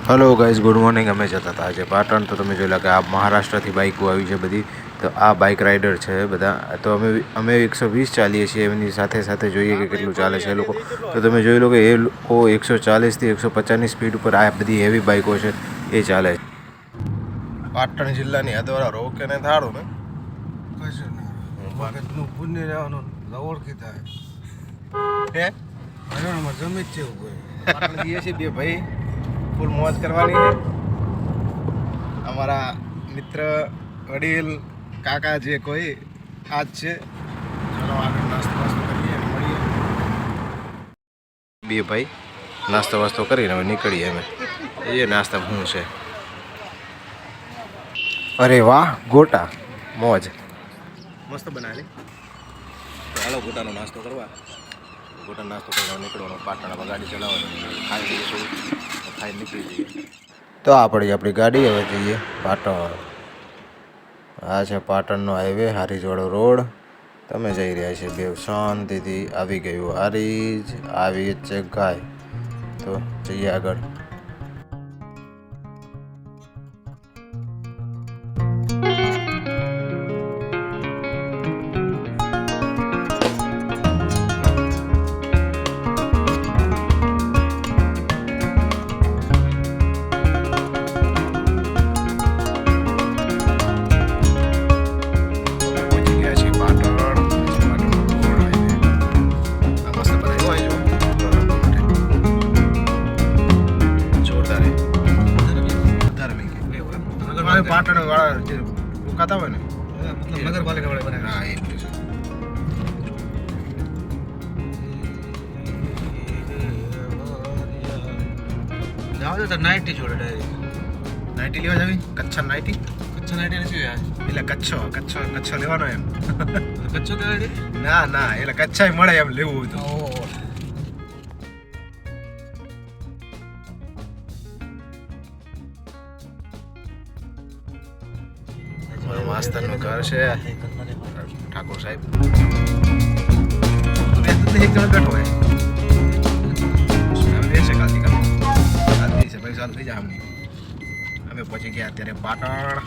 Hello guys, good morning. અમે જતા હતા આજે પાટણ, તો તમે જોઈ લો કે આ મહારાષ્ટ્રથી બાઇકો આવી છે બધી. તો આ બાઇક રાઇડર છે બધા. તો અમે 120 ચાલીએ છીએ, એમની સાથે સાથે જોઈએ કે કેટલું ચાલે છે એ લોકો. તો તમે જોઈ લો કે એ લોકો 140થી 150ની સ્પીડ ઉપર આ બધી હેવી બાઇકો છે એ ચાલે છે. પાટણ જિલ્લાની હદવાળા રોકે ને થાળું ને પાટણનું પુણ્ય રહેવાનું ઓળખી થાય હે હરિયાણામાં જમી જ છે એવું પાટણ જઈએ છીએ બે ભાઈ, ફૂલ મોજ કરવાની છે. અમારા મિત્ર વડીલ કાકા જે કોઈ આજ છે. ચાલો આગળ નાસ્તો કરીએ અને મળીએ. બે ભાઈ નાસ્તો વાસ્તો કરીને હવે નીકળીએ અમે. એ નાસ્તા શું છે? અરે વાહ, ગોટા મોજ મસ્ત બનાવેલી. તો હાલો ગોટાનો નાસ્તો કરવા. ગોટાનો નાસ્તો કરવા નીકળવાનો. પાટણમાં ગાડી ચલાવવાની, ખાઈ લઈશું, ખાઈ નીકળી જઈએ. તો આપણી ગાડી હવે જઈએ પાટણ. આ છે પાટણનો હાઈવે, હારીજવાળો રોડ. તમે જઈ રહ્યા છીએ બે શાંતિથી. આવી ગયું હારીજ, આવી જ છે ગાય. તો જઈએ આગળ. પાટણ વાળા જે રોકાતા હોય ને, મતલબ નગરપાલિકા વાળા બનાવે. હા, એ બધું છે. જાવ તો નાઇટી જોડે ડાયરેક્ટ નાઇટી લેવા જાવી. કચ્છ નાઇટી ને શું યાર? એટલે કચ્છો લેવાનો એમ. કચ્છો કહેવાય? ના એટલે કચ્છાય મળે એમ લેવું હોય તો. માસ્તરનું ઘર છે ઠાકોર સાહેબ. એક જણ બેઠો હોય છે. કાલથી છે ભાઈ, ચાલુ થઈ જાય. અમે પહોંચી ગયા અત્યારે પાટણ.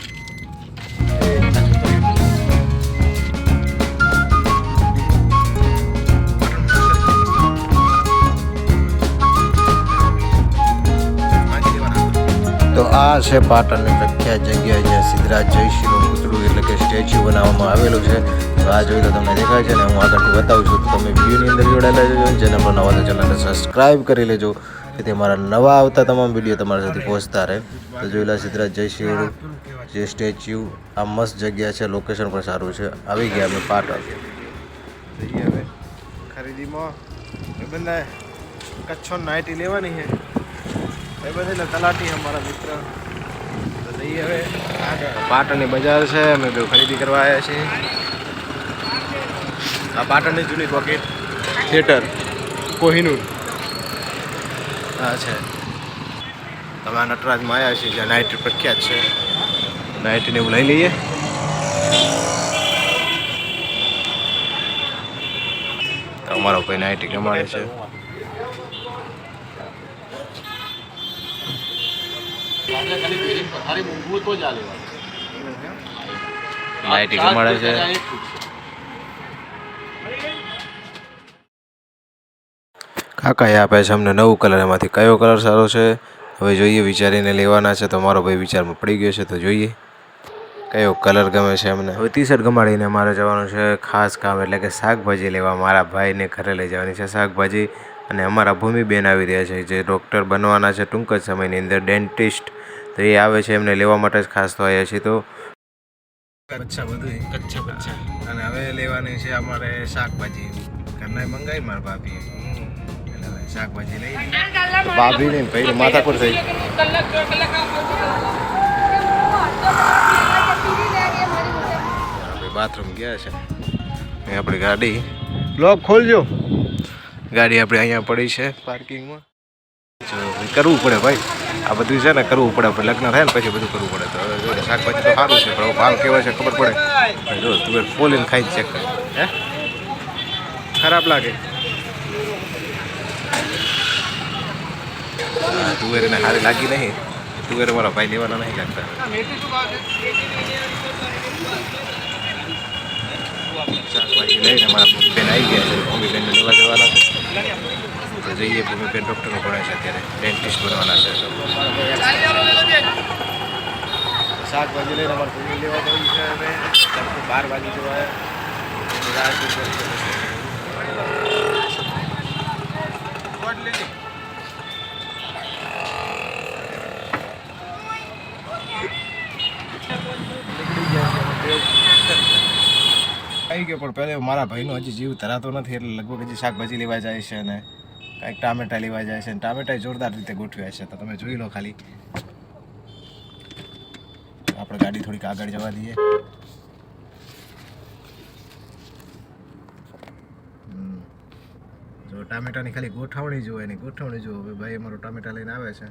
તો આ છે પાટણની પ્રખ્યાત જગ્યા જ્યાં સિદ્ધરાજ જયસિંહનું પૂતળું એટલે કે સ્ટેચ્યુ બનાવવામાં આવેલું છે. તો આ જોઈ તો તમને દેખાય છે ને, હું આગળથી બતાવું છું. તો તમે વિડીયોની અંદર જોડાયેલા જજો. જેને પણ નવા તો ચેનલને સબસ્ક્રાઈબ કરી લેજો, જેથી અમારા નવા આવતા તમામ વિડીયો તમારા સુધી પહોંચતા રહે. તો જોઈ લો સિદ્ધરાજ જયસિંહનું જે સ્ટેચ્યુ. આ મસ્ત જગ્યા છે, લોકેશન પણ સારું છે. આવી ગયા અમે પાટણ. જઈએ હવે ખરીદીમાં. એ બંને કચ્છો નાઇટી લેવાની છે. એ બધે તલાટી અમારા મિત્ર. તો જઈએ હવે આગળ. પાટણની બજાર છે, અમે બે ખરીદી કરવા આવ્યા છીએ. આ પાટણની જૂની પોકેટ થિયેટર કોહિનૂર આ છે. તમે આ નટરાજમાં આવ્યા છીએ જ્યાં નાઇટી પ્રખ્યાત છે. નાઇટીને એવું લઈ લઈએ. તો અમારો ભાઈ નાઇટી કમાડે છે. નાઇટી કમાડે છે. કાકાએ આપે છે અમને નવું કલર. એમાંથી કયો કલર સારો છે હવે જોઈએ, વિચારીને લેવાના છે. તો મારો ભાઈ વિચારમાં પડી ગયો છે. તો જોઈએ કયો કલર ગમે છે અમને. હવે ટી શર્ટ ગમાડીને મારે જવાનું છે ખાસ કામ, એટલે કે શાકભાજી લેવા. મારા ભાઈને ઘરે લઈ જવાની છે શાકભાજી. અને અમારા ભૂમિબેન આવી રહ્યા છે જે ડૉક્ટર બનવાના છે ટૂંક જ સમયની અંદર, ડેન્ટિસ્ટ. તો એ આવે છે, એમને લેવા માટે જ ખાસ તો આવ્યા છીએ. તો કચ્છા બધું કચ્છા અને હવે લેવાની છે અમારે શાકભાજી. ઘરના મંગાવી મારા ભાભી, એટલે હવે શાકભાજી લઈ. ભાભી ને ભાઈ માથા પર થઈ. બાથરૂમ ગયા છે. આપણી ગાડી લોક ખોલજો. ગાડી આપણી અહીંયા પડી છે પાર્કિંગમાં. કરવું પડે ભાઈ, આ બધું છે ને કરવું પડે. આપણે લગ્ન થાય ને પછી બધું કરવું પડે. તો હવે જો શાકભાજી તો સારું છે, પણ ભાવ કેવા છે ખબર પડે. જો તું ખોલીને ખાઈ ચેક કર. હે ખરાબ લાગે. તુવેર એને હારી લાગી નહીં. તુવેર મારા ભાઈ લેવાના નહીં લાગતા. શાકભાજી લઈને મારા ભૂમિબેન આવી ગયા છે. ભૂમિબેનને લેવા જવાના છે. તો જઈએ. ભૂમિબેન ડૉક્ટરનું ભણે છે અત્યારે. ડેન્ટિસ્ટ બનવાના છે. શાકભાજી લઈને અમારે ભૂમિ લેવા જવું છે. હવે 12 વાગી જવાય. આવી ગયો પણ પહેલે મારા ભાઈનો હજી જીવ ધરાતો નથી એટલે લગભગ હજી શાકભાજી લેવા જાય છે અને કાંઈક ટામેટા લેવા જાય છે અને ટામેટા જોરદાર રીતે ગોઠવ્યા છે. તો તમે જોઈ લો ખાલી. આપણે ગાડી થોડીક આગળ જવા દઈએ. જો ટામેટાની ખાલી ગોઠવણી જુઓ, એની ગોઠવણી જુઓ. હવે ભાઈ અમારો ટામેટા લઈને આવે છે.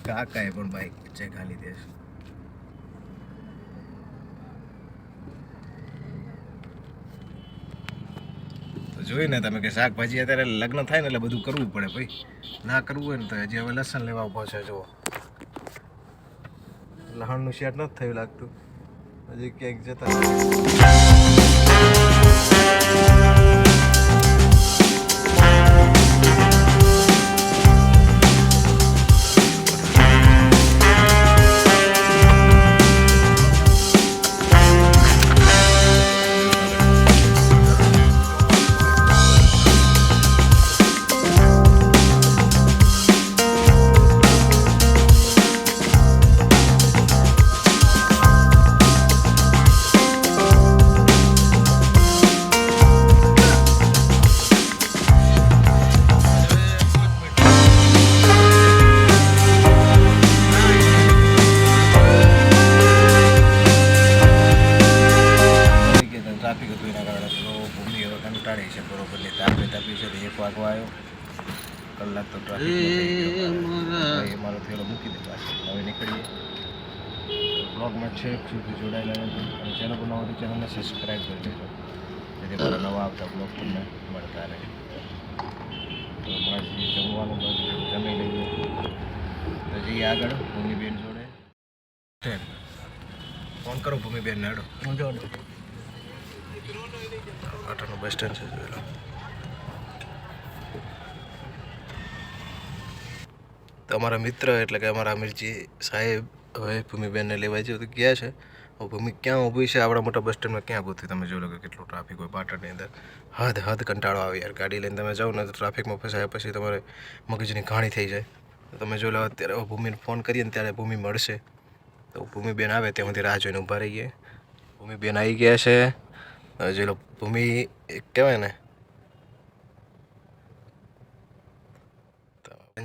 કાકાએ પણ બાઈક છે ખાલી દેશ. તો જોઈને તમે કે શાકભાજી અત્યારે લગ્ન થાય ને એટલે બધું કરવું પડે ભાઈ. ના કરવું હોય ને તો હજી હવે લસણ લેવા ઉભો છે. જુઓ લસણનું શેટ નથી થયું લાગતું. હજી ક્યાંક જતા ટ્રાફિક હતું એના કારણે તો ભૂમિ હવે કંટાળી છે બરોબરની. તાપી છે તો 1 વાગવા આવ્યો. કલાક તો ટ્રાફિક મારો થેલો મૂકી દે પાછળ. હવે નીકળીએ. બ્લોગમાં છેક સુધી જોડાયેલા રહેજો અને ચેનલ બનાવો તો ચેનલને સબસ્ક્રાઈબ કરી દેજો જેથી મારા નવા આવતા બ્લોગ તમને મળતા રહે. તો હમણાં જમવાનું જમી લઈએ. તો જઈએ આગળ ભૂમિબેન જોડે. ફોન કરો ભૂમિબેનને. હેડો પાટણનું બસ સ્ટેન્ડ છે. જોઈ લો. તો અમારા મિત્ર એટલે કે અમારા અમીરજી સાહેબ હવે ભૂમિબેનને લેવા જઈએ તો ગયા છે. હવે ભૂમિ ક્યાં ઊભી છે આપણા મોટા બસ સ્ટેન્ડમાં ક્યાં ગોતી. તમે જોઈ લો કે કેટલું ટ્રાફિક હોય પાટણની અંદર. હદ કંટાળો આવે યાર. ગાડી લઈને તમે જાઓ ને તો ટ્રાફિકમાં ફસાયા પછી તમારે મગજની ઘાણી થઈ જાય. તો તમે જોઈ લો અત્યારે ભૂમિને ફોન કરીએ ને ત્યારે ભૂમિ મળશે. તો ભૂમિબેન આવે ત્યાં સુધી રાહ જોઈને ઊભા રહીએ. ભૂમિબેન આવી ગયા છે. જોઈ લો ભૂમિ કહેવાય ને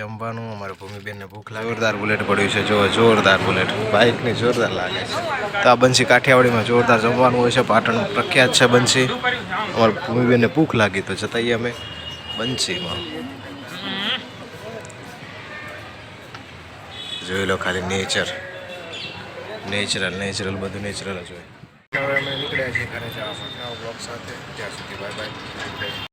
જમવાનું. અમારે ભૂમિબેનને ભૂખ લાગે. જોરદાર બુલેટ પડ્યું છે. જો જોરદાર બુલેટ બાઇકની જોરદાર લાગે છે. તો આ બંસી કાઠિયાવાડીમાં જોરદાર જમવાનું હોય છે. પાટણ પ્રખ્યાત છે બંસી. અમારે ભૂમિબેનને ભૂખ લાગી તો જતાઈએ અમે બંસીમાં. જોઈ લો ખાલી નેચરલ બધું નેચરલ જ હોય. હવે અમે નીકળ્યા છીએ ઘરે જવા માટે બ્લોગ સાથે. ત્યાં સુધી બાય બાય.